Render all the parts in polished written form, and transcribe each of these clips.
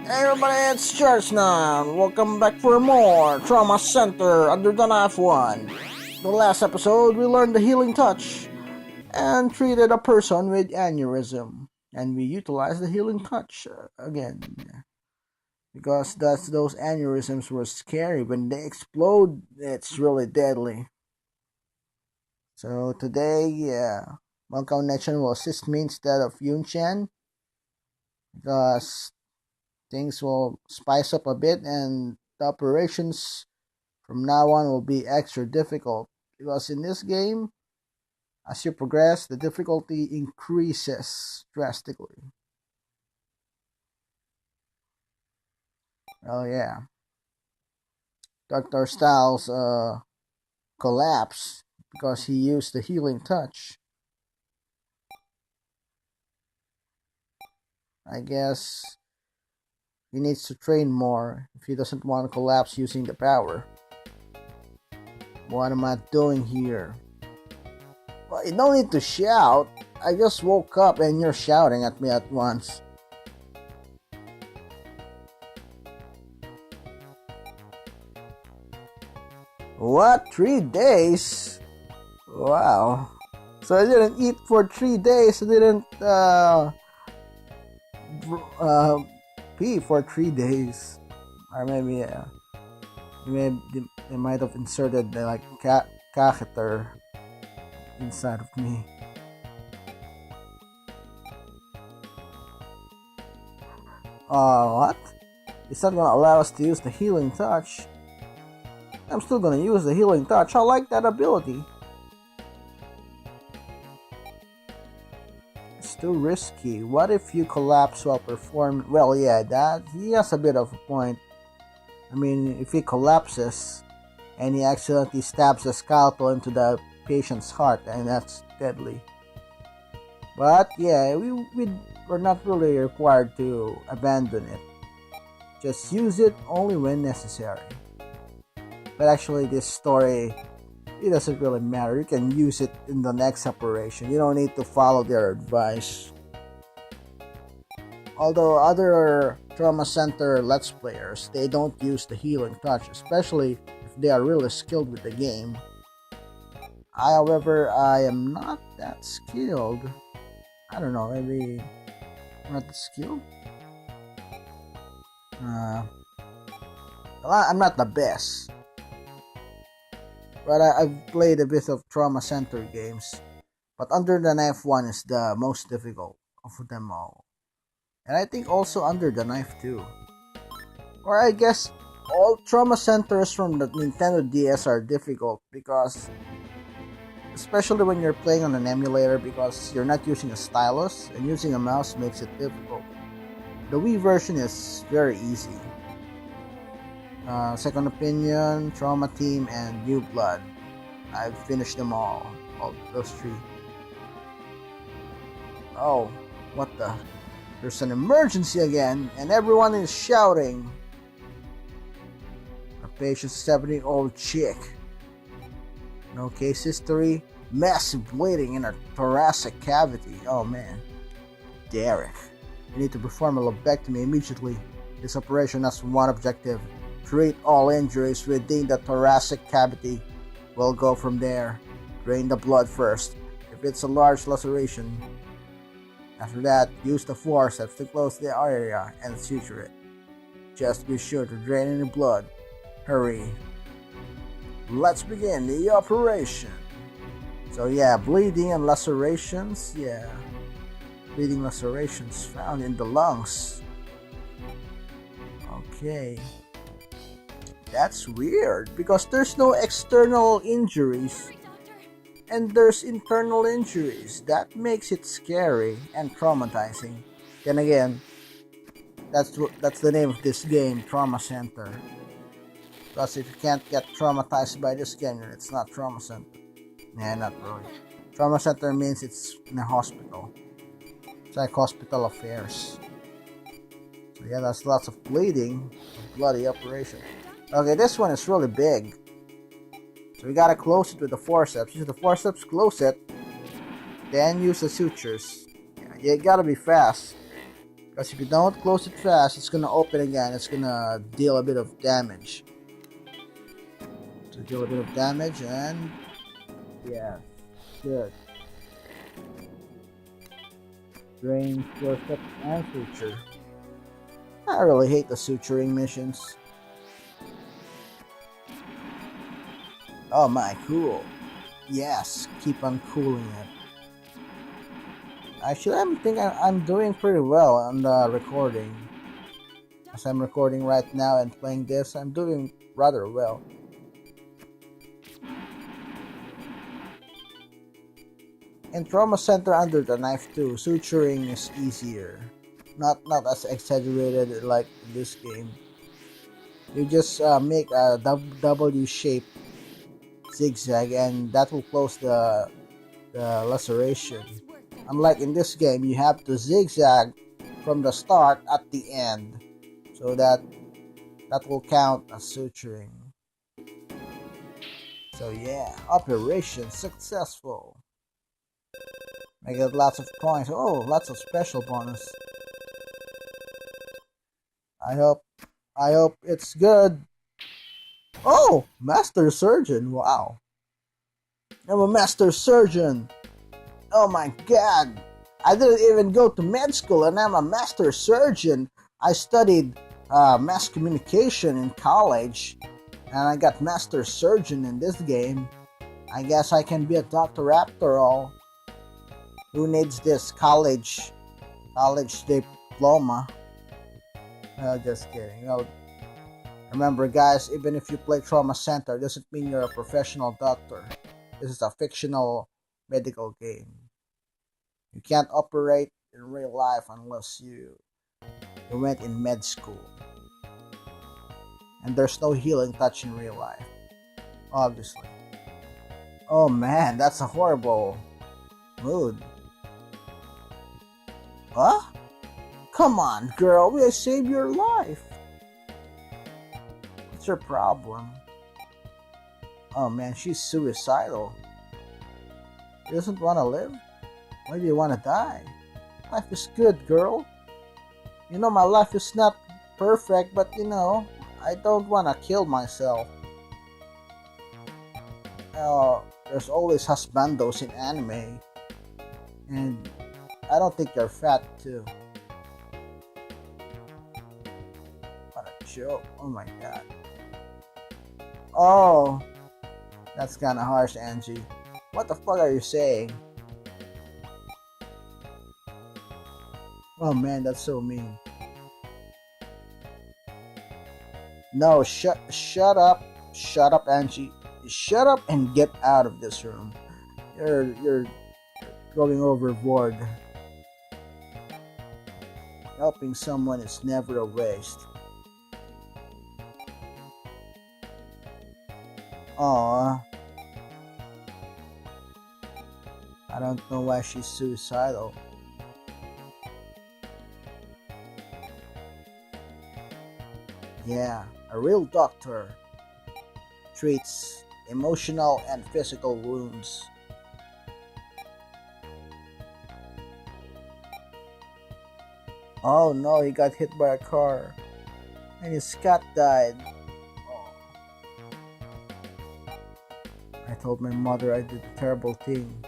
Hey everybody, it's Charles now. Welcome back for more Trauma Center Under the Knife 1. The last episode, we learned the healing touch and treated a person with aneurysm. And we utilized the healing touch again. Because those aneurysms were scary. When they explode, it's really deadly. So today, Mocha will assist me instead of Yunchan. Because things will spice up a bit and the operations from now on will be extra difficult because in this game, as you progress, the difficulty increases drastically. Oh yeah, Dr. Styles collapsed because he used the healing touch. I guess he needs to train more if he doesn't want to collapse using the power. What am I doing here? Well, you don't need to shout. I just woke up and you're shouting at me at once. What? 3 days? Wow. So I didn't eat for 3 days. I didn't pee for 3 days. Or maybe they might have inserted the catheter inside of me. What? It's not gonna allow us to use the healing touch. I'm still gonna use the healing touch. I like that ability. It's too risky. What if you collapse while performing? Well, yeah, that he has a bit of a point. I mean, if he collapses and he accidentally stabs the scalpel into the patient's heart, and that's deadly. But yeah, we're not really required to abandon it. Just use it only when necessary. But actually, this story, it doesn't really matter. You can use it in the next operation. You don't need to follow their advice. Although other Trauma Center Let's Players, they don't use the healing touch, especially if they are really skilled with the game. However, I am not that skilled. I don't know, maybe I'm not that skilled? Well, I'm not the best. But I've played a bit of Trauma Center games. But Under the Knife 1 is the most difficult of them all. And I think also Under the Knife 2. Or I guess all Trauma Centers from the Nintendo DS are difficult because, especially when you're playing on an emulator, because you're not using a stylus and using a mouse makes it difficult. The Wii version is very easy. Second Opinion, Trauma Team, and New Blood. I've finished them all those 3. Oh, what the? There's an emergency again, and everyone is shouting. A patient's 70-year-old chick. No case history. Massive bleeding in her thoracic cavity. Oh man. Derek. You need to perform a lobectomy immediately. This operation has one objective. Treat all injuries within the thoracic cavity. We'll go from there. Drain the blood first. If it's a large laceration. After that, use the forceps to close the area and suture it. Just be sure to drain any blood. Hurry. Let's begin the operation. So yeah, bleeding and lacerations, bleeding lacerations found in the lungs. Okay. That's weird because there's no external injuries and there's internal injuries. That makes it scary and traumatizing. Then again, that's the name of this game, Trauma Center. Because if you can't get traumatized by this game, it's not Trauma Center. Nah, not really. Trauma Center means it's in a hospital. It's like hospital affairs. So yeah, that's lots of bleeding. Bloody operation. Okay, this one is really big. So we gotta close it with the forceps. Use the forceps, close it. Then use the sutures. Yeah, you gotta be fast. Because if you don't close it fast, it's gonna open again. It's gonna deal a bit of damage. So deal a bit of damage and yeah, good. Drain forceps and suture. I really hate the suturing missions. Oh my, cool. Yes, keep on cooling it. Actually, I'm doing pretty well on the recording. As I'm recording right now and playing this, I'm doing rather well. In Trauma Center under the knife too, suturing is easier. Not as exaggerated like in this game. You just make a W shape zigzag and that will close the laceration. Unlike in this game, you have to zigzag from the start at the end, so that will count as suturing. So yeah, operation successful. I get lots of points. Oh, lots of special bonus. I hope it's good. Oh, master surgeon. Wow. I'm a master surgeon. Oh my god. I didn't even go to med school and I'm a master surgeon. I studied mass communication in college and I got master surgeon in this game. I guess I can be a doctor after all. Who needs this college diploma? Just kidding. Remember guys, even if you play Trauma Center, doesn't mean you're a professional doctor. This is a fictional medical game. You can't operate in real life unless you went in med school. And there's no healing touch in real life, obviously. Oh man, that's a horrible mood. Huh? Come on, girl, we saved your life. What's her problem? Oh man, she's suicidal. She doesn't want to live? Why do you want to die? Life is good, girl. You know, my life is not perfect, but you know, I don't want to kill myself. There's always husbandos in anime. And I don't think you're fat too. What a joke. Oh my god. Oh, that's kinda harsh, Angie. What the fuck are you saying? Oh man, that's so mean. No, shut up. Shut up, Angie. Shut up and get out of this room. You're going overboard. Helping someone is never a waste. Aww. I don't know why she's suicidal. Yeah, a real doctor treats emotional and physical wounds. Oh no, he got hit by a car and his cat died. Oh. I told my mother I did a terrible thing.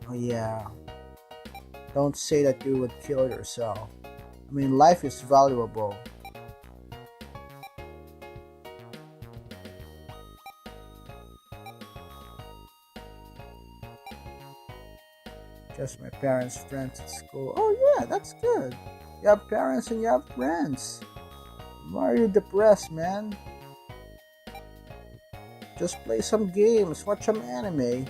Oh yeah. Don't say that you would kill yourself. I mean, life is valuable. Just my parents' friends at school. Oh yeah, that's good. You have parents and you have friends. Why are you depressed, man? Just play some games, watch some anime,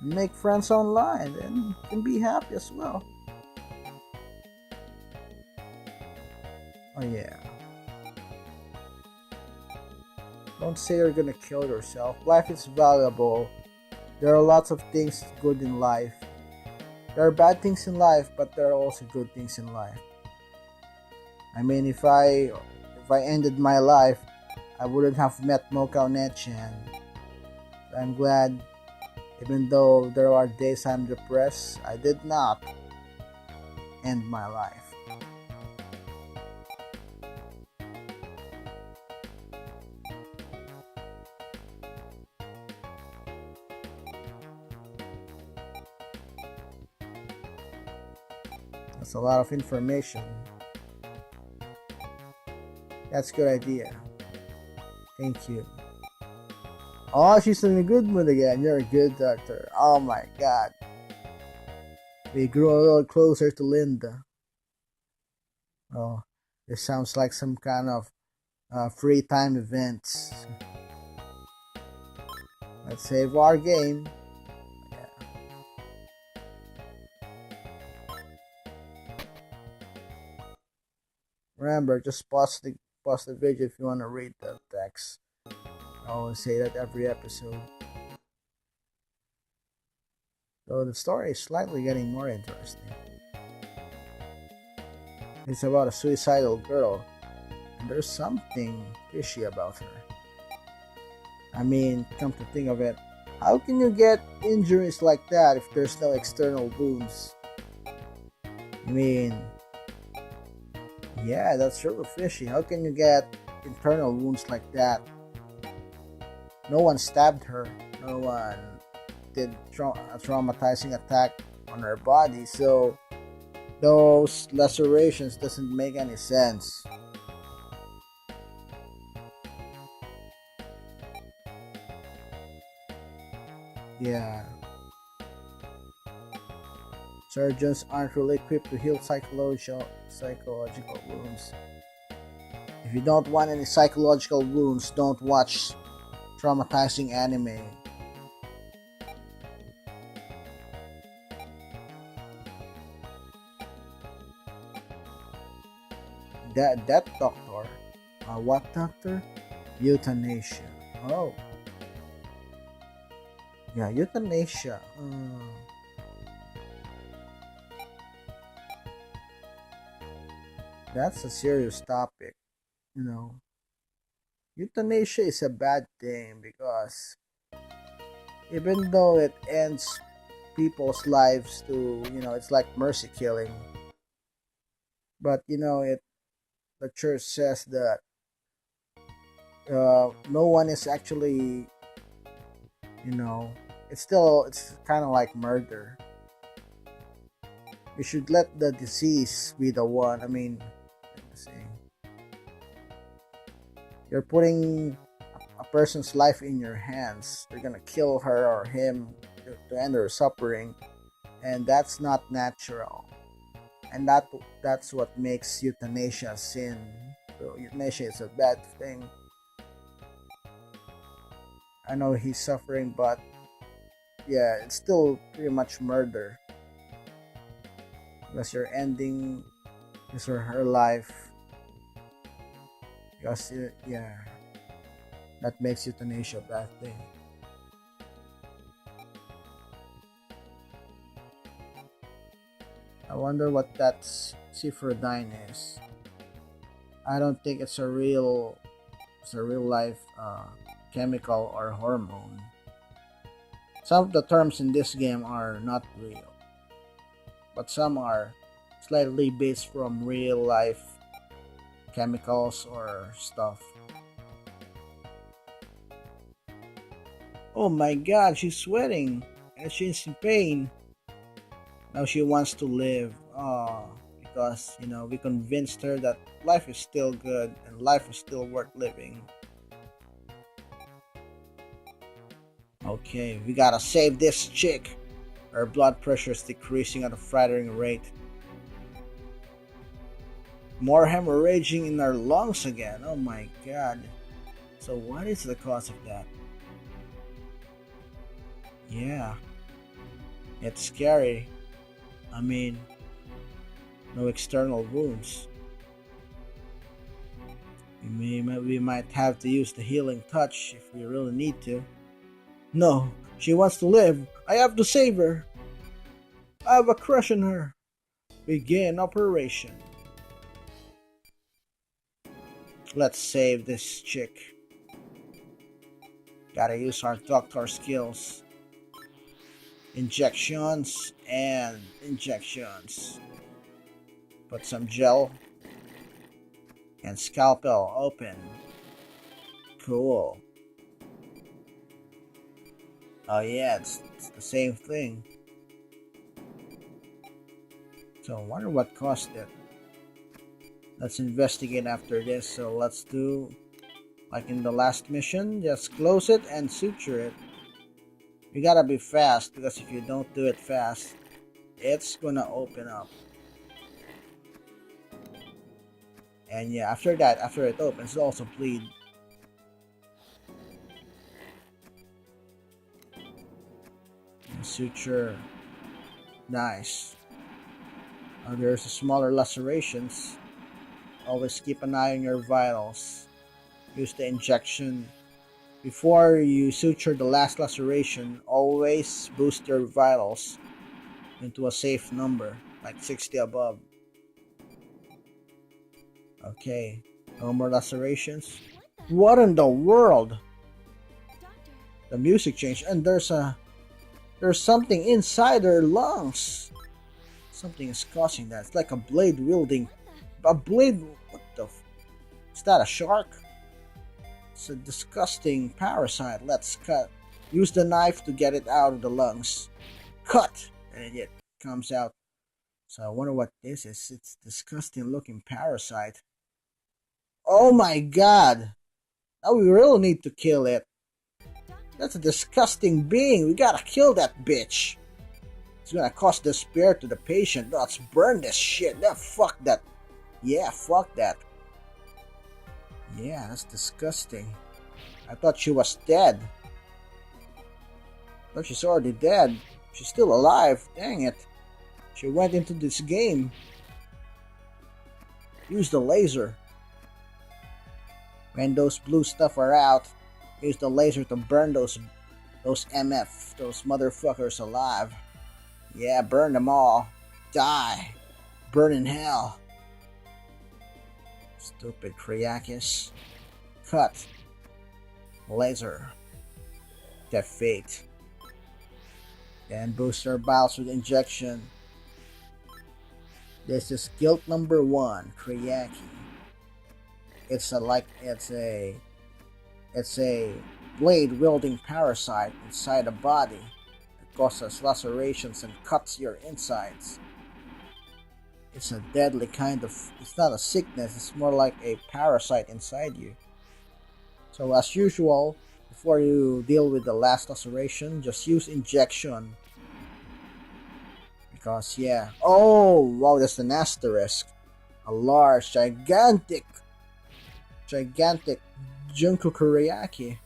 and make friends online, and you can be happy as well. Oh yeah. Don't say you're gonna kill yourself. Life is valuable. There are lots of things good in life. There are bad things in life, but there are also good things in life. I mean, if I ended my life, I wouldn't have met Mocha oneechan. I'm glad Even though there are days I'm depressed, I did not end my life. That's a lot of information. That's a good idea. Thank you. Oh, she's in a good mood again. You're a good doctor. Oh my god. We grew a little closer to Linda. Oh, this sounds like some kind of free time events. Let's save our game. Yeah. Remember, just pause the video if you want to read the text. I always say that every episode. Though the story is slightly getting more interesting. It's about a suicidal girl, and there's something fishy about her. I mean, come to think of it, how can you get injuries like that if there's no external wounds? I mean, yeah, that's really fishy. How can you get internal wounds like that? No one stabbed her. No one did a traumatizing attack on her body. So those lacerations doesn't make any sense. Yeah. Surgeons aren't really equipped to heal psychological wounds. If you don't want any psychological wounds, don't watch traumatizing anime. That doctor, what doctor? Euthanasia. Oh, yeah, euthanasia. That's a serious topic. You know, euthanasia is a bad thing because even though it ends people's lives to, it's like mercy killing. But the church says that no one is actually, you know, it's kind of like murder. You should let the disease be the one. I mean, you're putting a person's life in your hands. You're gonna kill her or him to end their suffering, and that's not natural. And that's what makes euthanasia a sin. So euthanasia is a bad thing. I know he's suffering, but yeah, it's still pretty much murder because you're ending his or her life. Because yeah, that makes euthanasia a bad thing. I wonder what that cifrodine is. I don't think it's a real life chemical or hormone. Some of the terms in this game are not real, but some are slightly based from real life chemicals or stuff. Oh my god, she's sweating and she's in pain. Now she wants to live. Because we convinced her that life is still good and life is still worth living. Okay, we gotta save this chick. Her blood pressure is decreasing at a frightening rate. More hemorrhaging in her lungs again. Oh my god. So what is the cause of that? Yeah. It's scary. I mean, no external wounds. We might have to use the healing touch if we really need to. No, she wants to live. I have to save her. I have a crush on her. Begin operation. Let's save this chick. Gotta use our doctor skills. Injections and injections. Put some gel and scalpel open. Cool. Oh yeah, it's the same thing. So I wonder what caused it. Let's investigate after this. So let's do like in the last mission, just close it and suture it. You gotta be fast because if you don't do it fast, it's gonna open up. And yeah, after that, after it opens, it'll also bleed. And suture. Nice. There's smaller lacerations. Always keep an eye on your vitals. Use the injection. Before you suture the last laceration, always boost your vitals into a safe number, like 60 above. Okay, no more lacerations. What in the world? The music changed and there's something inside her lungs. Something is causing that. It's like a blade wielding. A blade? What the? Is that a shark? It's a disgusting parasite. Let's cut. Use the knife to get it out of the lungs. Cut! And it comes out. So I wonder what this is. It's a disgusting looking parasite. Oh my god! Now we really need to kill it. That's a disgusting being. We gotta kill that bitch. It's gonna cause despair to the patient. Let's burn this shit. No, fuck that. Yeah, fuck that. Yeah, that's disgusting. I thought she was dead. I thought she's already dead. She's still alive. Dang it. She went into this game. Use the laser. When those blue stuff are out, use the laser to burn those MF, those motherfuckers alive. Yeah, burn them all. Die. Burn in hell. Stupid Kriakis. Cut. Laser. Defeat. Then booster vials with injection. This is guilt number 1, Kriaki. It's a blade wielding parasite inside the body. Causes lacerations and cuts your insides. It's a deadly kind of, it's not a sickness, it's more like a parasite inside you. So as usual, before you deal with the last laceration, just use injection. Because yeah, oh wow, that's an asterisk. A large, gigantic Junko Kuriaki.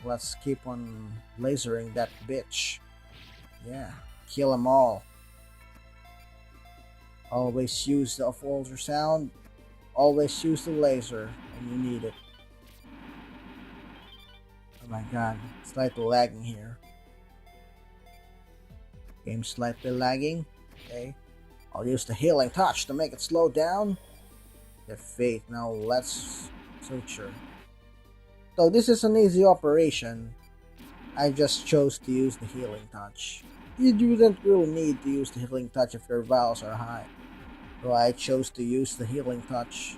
Let's keep on lasering that bitch. Yeah, kill them all. Always use the ultrasound. Always use the laser when you need it. Oh my god, slightly lagging here. Game slightly lagging. Okay, I'll use the healing touch to make it slow down. Defeat. Now let's suture. So this is an easy operation. I just chose to use the healing touch. You didn't really need to use the healing touch if your vials are high. So I chose to use the healing touch.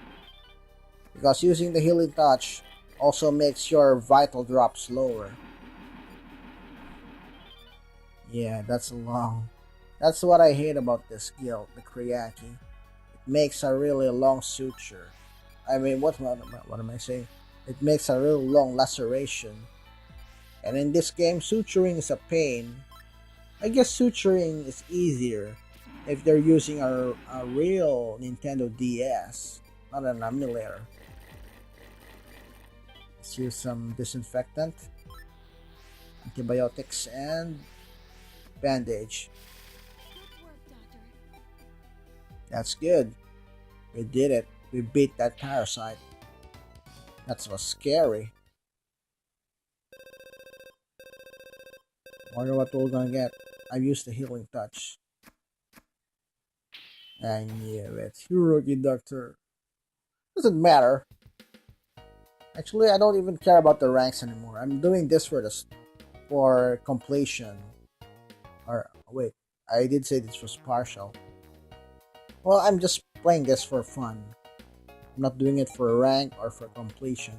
Because using the healing touch also makes your vital drop slower. Yeah, that's long. That's what I hate about this guild, the Kriaki. It makes a really long suture. I mean, what am I saying? It makes a real long laceration. And in this game, suturing is a pain. I guess suturing is easier if they're using a real Nintendo DS, not an emulator. Let's use some disinfectant, antibiotics, and bandage. That's good. We did it. We beat that parasite. That was scary. Wonder what we're gonna get. I used the healing touch. I knew it. You rookie doctor. Doesn't matter. Actually, I don't even care about the ranks anymore. I'm doing this for completion. Oh, wait, I did say this was partial. Well, I'm just playing this for fun. I'm not doing it for rank or for completion.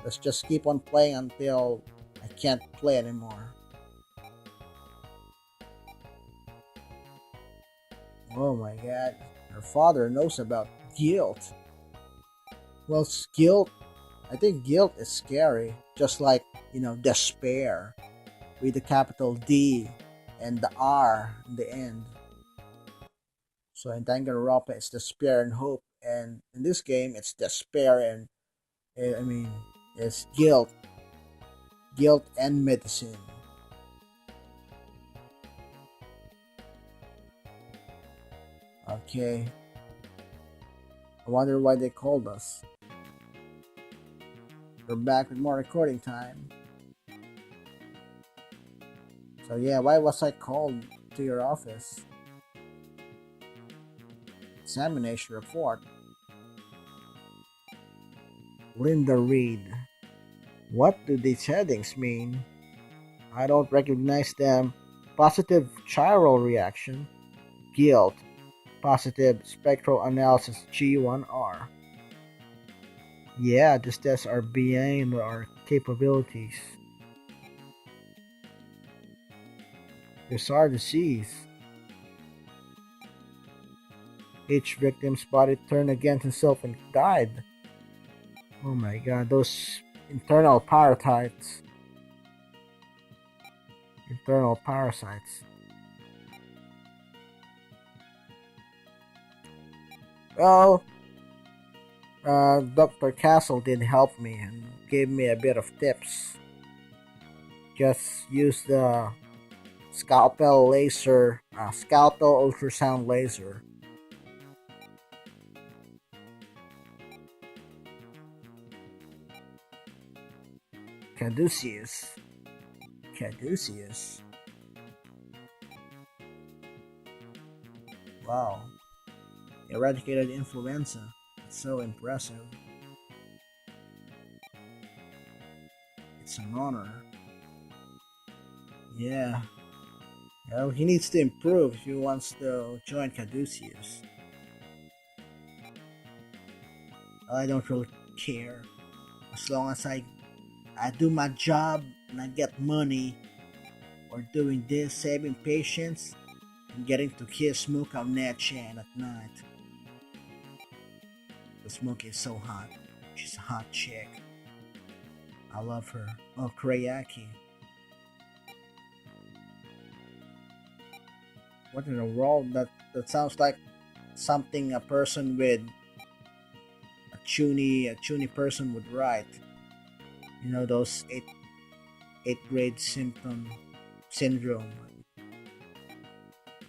Let's just keep on playing until I can't play anymore. Oh my god, her father knows about guilt. Well, guilt, I think guilt is scary, just like, despair, with the capital D and the R in the end. So in Danganronpa, it's despair and hope, and in this game, it's despair and, I mean, it's guilt and medicine. Okay, I wonder why they called us. We're back with more recording time. So yeah, why was I called to your office? Examination report. Linda Reed. What do these headings mean? I don't recognize them. Positive chiral reaction. Guilt. Positive spectral analysis G1R. Yeah, these tests are beyond our capabilities. Bizarre disease. Each victim's body turned against himself and died. Oh my god, those internal parasites. Internal parasites. Well, Dr. Castle did help me and gave me a bit of tips. Just use the scalpel ultrasound laser. Caduceus. Wow. Eradicated influenza. It's so impressive. It's an honor. Yeah. Well, he needs to improve if he wants to join Caduceus. I don't really care. As long as I do my job and I get money, or doing this, saving patients, and getting to kiss Mocha oneechan at night. Because Mocha is so hot. She's a hot chick. I love her. Oh, Kurayaki. What in the world? That sounds like something a person with a chuny person would write. You know, those eighth grade syndrome.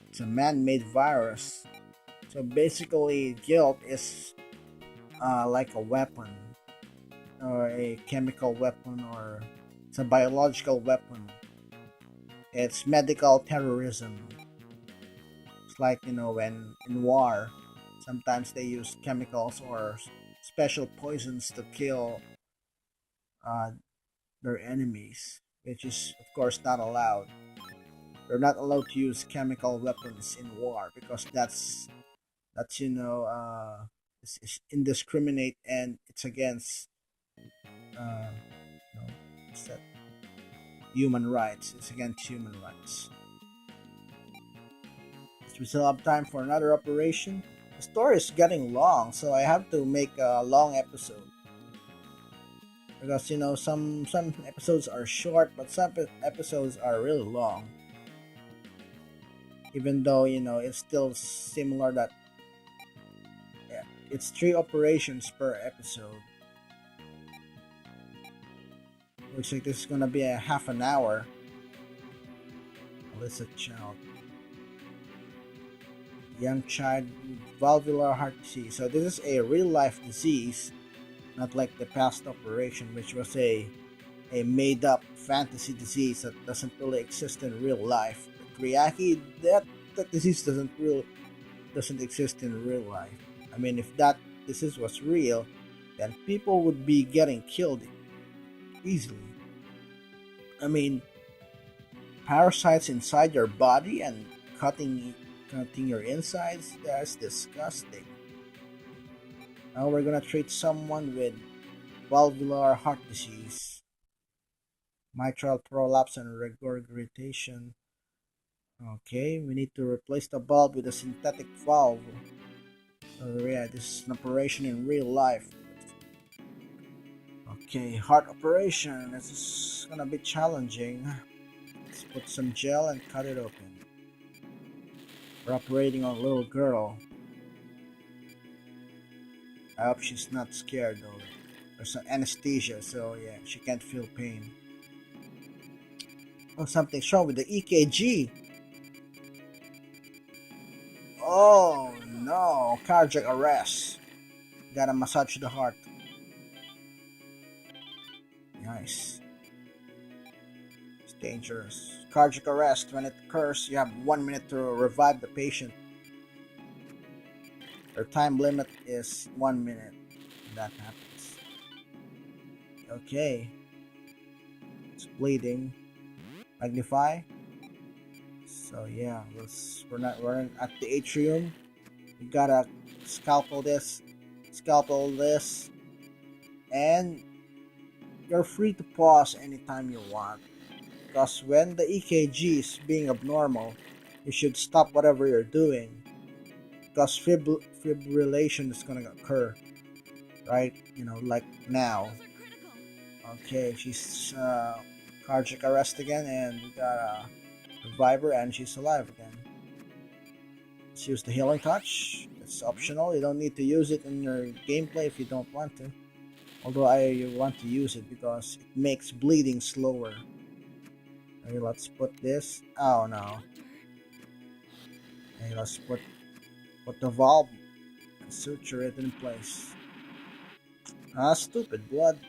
It's a man-made virus. So basically, guilt is like a weapon, or a chemical weapon, or it's a biological weapon. It's medical terrorism. It's like, when in war, sometimes they use chemicals or special poisons to kill uh, their enemies, which is of course not allowed. They're not allowed to use chemical weapons in war because that's it's indiscriminate, and it's against uh, what's that? Human rights. It's against human rights. We still have time for another operation. The story is getting long, so I have to make a long episode because some episodes are short, but some episodes are really long. Even though it's still similar that, yeah, it's 3 operations per episode. Looks like this is gonna be a half an hour. Alyssa Child. Young child valvular heart disease. So this is a real life disease, not like the past operation, which was a made up fantasy disease that doesn't really exist in real life. But Ryaki, that disease doesn't exist in real life. I mean, if that disease was real, then people would be getting killed easily. I mean, parasites inside your body and cutting your insides? That's disgusting. Now we're gonna treat someone with valvular heart disease, mitral prolapse, and regurgitation. Okay, we need to replace the valve with a synthetic valve. So yeah, this is an operation in real life. Okay, heart operation. This is gonna be challenging. Let's put some gel and cut it open. We're operating on a little girl. I hope she's not scared though. There's an anesthesia, so yeah, she can't feel pain. Oh, something's wrong with the EKG. Oh no, cardiac arrest. Gotta massage the heart. Nice. It's dangerous. Cardiac arrest. When it occurs, you have 1 minute to revive the patient. Their time limit is 1 minute when that happens. Okay. It's bleeding. Magnify. So yeah, we're at the atrium. We gotta scalpel this, and you're free to pause anytime you want. Because when the EKG is being abnormal, you should stop whatever you're doing. Because fibrillation is gonna occur, right? Like now. Okay, she's cardiac arrest again, and we got a reviver, and she's alive again. Let's use the healing touch. It's optional. You don't need to use it in your gameplay if you don't want to. Although I want to use it because it makes bleeding slower. Okay, let's put this. Oh no. Okay, let's put the valve and suture it in place. Ah, stupid blood.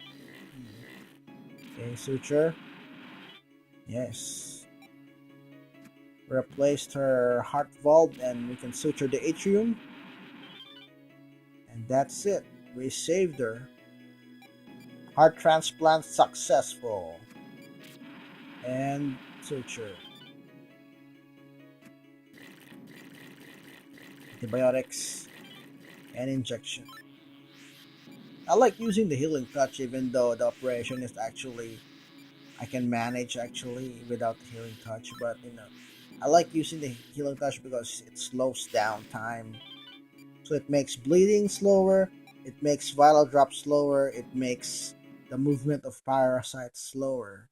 Okay, suture. Yes. We replaced her heart valve and we can suture the atrium. And that's it. We saved her. Heart transplant successful. And suture. Antibiotics and injection. I like using the healing touch even though the operation is actually I can manage actually without the healing touch, but I like using the healing touch because it slows down time. So it makes bleeding slower, it makes vital drop slower, it makes the movement of parasites slower.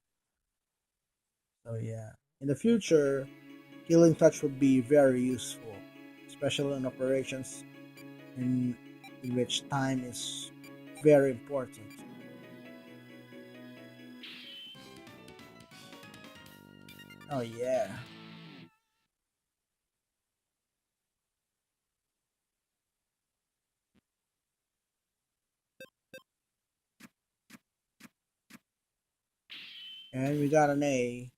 So yeah. In the future, healing touch would be very useful, especially in operations in, in which time is very important. Oh yeah. And we got an A.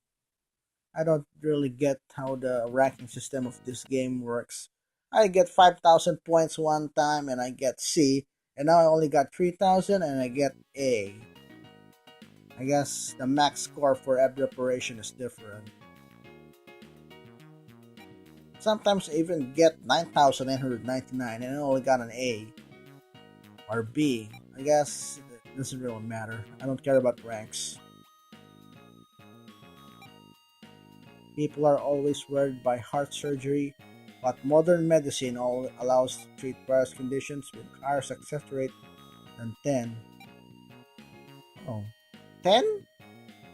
I don't really get how the ranking system of this game works. I get 5,000 points one time and I get C, and now I only got 3,000 and I get A. I guess the max score for every operation is different. Sometimes I even get 9,999 and I only got an A or B. I guess it doesn't really matter. I don't care about ranks. People are always worried by heart surgery, but modern medicine allows to treat various conditions with higher success rate than 10. Oh, 10?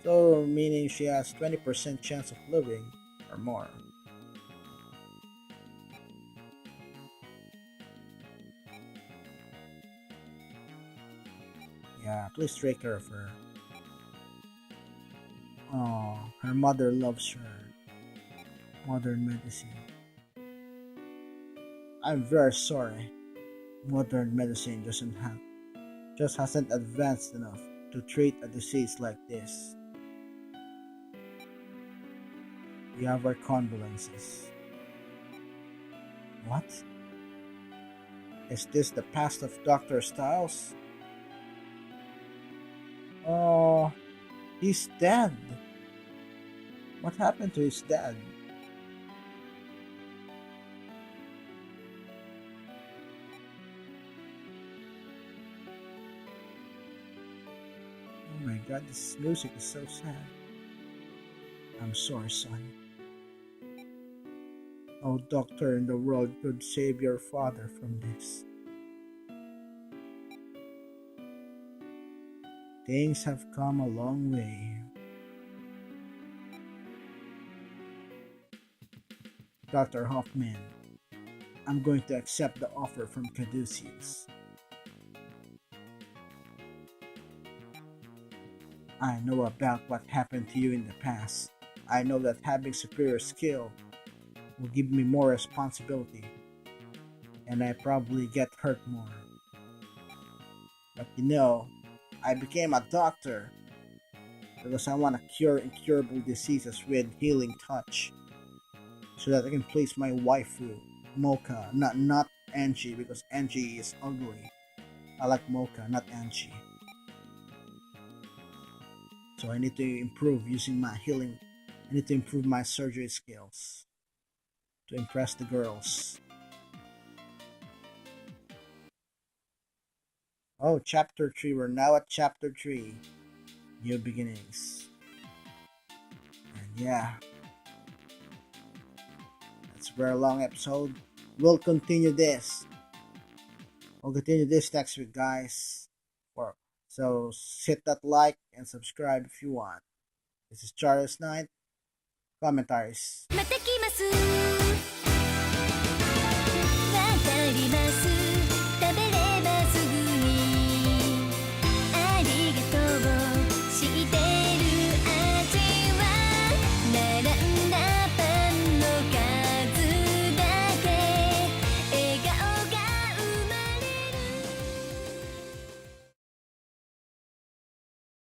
So meaning she has 20% chance of living or more. Yeah, please take care of her. Oh, her mother loves her. Modern medicine. I'm very sorry. Modern medicine just hasn't advanced enough to treat a disease like this. We have our condolences. What? Is this the past of Dr. Styles? Oh, he's dead. What happened to his dad? Oh my god, this music is so sad. I'm sorry, son. No doctor in the world could save your father from this. Things have come a long way. Dr. Hoffman, I'm going to accept the offer from Caduceus. I know about what happened to you in the past. I know that having superior skill will give me more responsibility, and I probably get hurt more. But I became a doctor because I want to cure incurable diseases with healing touch, so that I can please my waifu, Mocha, not Angie, because Angie is ugly. I like Mocha, not Angie. So I need to improve using my healing. I need to improve my surgery skills to impress the girls. Oh, chapter 3. We're now at chapter 3. New beginnings. And yeah, that's a very long episode. We'll continue this. We'll continue this next week, guys. So hit that like and subscribe if you want. This is Charles Knight. Commentaries. また来ます